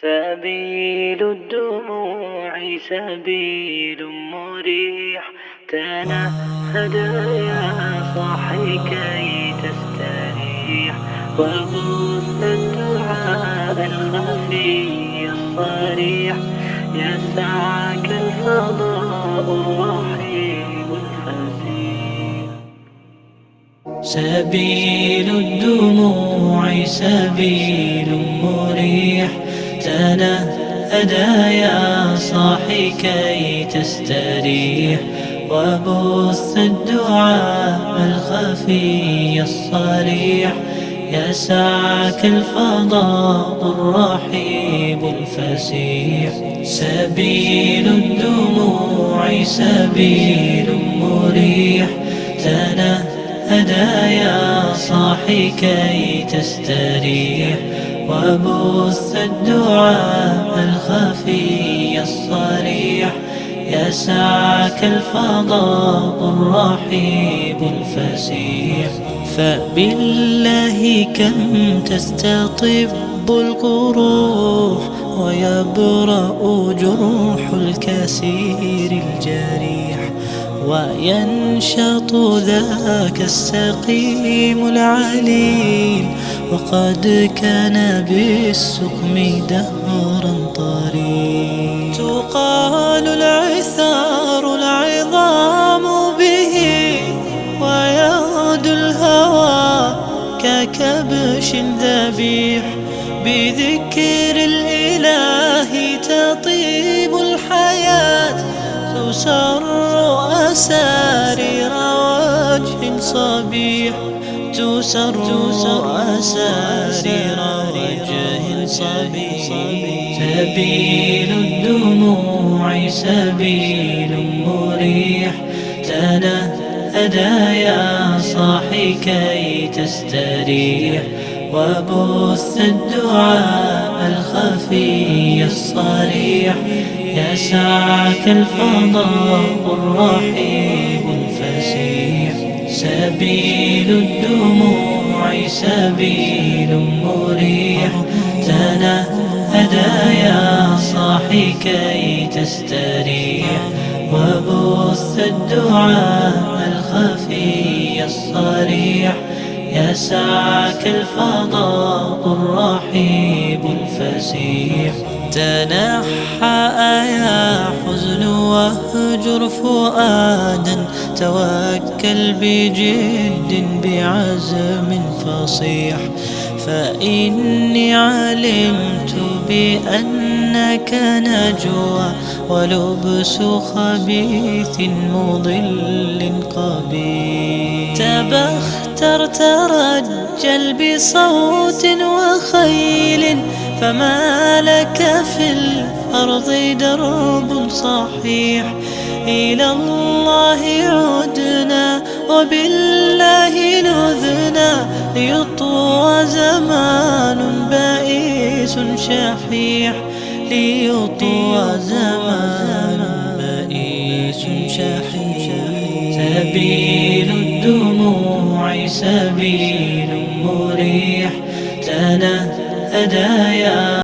سبيل الدموع سبيل مريح، تنهد يا صاحي كي تستريح، وبث الدعاء الخفي الصريح، يسعك الفضاء الرحيم الفسيح. سبيل الدموع سبيل مريح، تنهد يا صاحي كي تستريح، وبث الدعاء الخفي الصريح، يسعك الفضاء الرحيب الفسيح. سبيل الدموع سبيل مريح، تنهد يا صاحي كي تستريح، وبث الدعاء الخفي الصريح، يسعك الفضاء الرحيب الفسيح. فبالله كم تستطب القروح، ويبرأ جروح الكسير الجريح، وينشط ذاك السقيم العليل، وقد كان بالسقم دهرا طريق. تقال العثار العظام به، ويغدو الهوى ككبش ذبيح، بذكر الإله تطيب الحياة، تسر أسارير وجه صبيح، تسر أسارير وجه صبيح. سبيل الدموع سبيل مريح، تنهد يا صاحي كي تستريح، وبث الدعاء الخفي الصريح، يسعك الفضاء الرحيب الفسيح. سبيل الدموع سبيل مريح، تنهد يا صاحي كي تستريح، وبث الدعاء الخفي الصريح، يسعك الفضاء الرحيب الفسيح. تنحى يا حزن واهجر فؤادا، توكل بجد بعزم فصيح، فإني علمت بأنك نجوى، ولبس خبيث مضل قبيح. تبختر ترجل بصوت وخيل، فما لك في الأرض درب صحيح. إلى الله عدنا وبالله نذنا، ليطوى زمان بائس شحيح، ليطوى زمان بائس شحيح. سبيل الدموع سبيل مريح، تنهد يا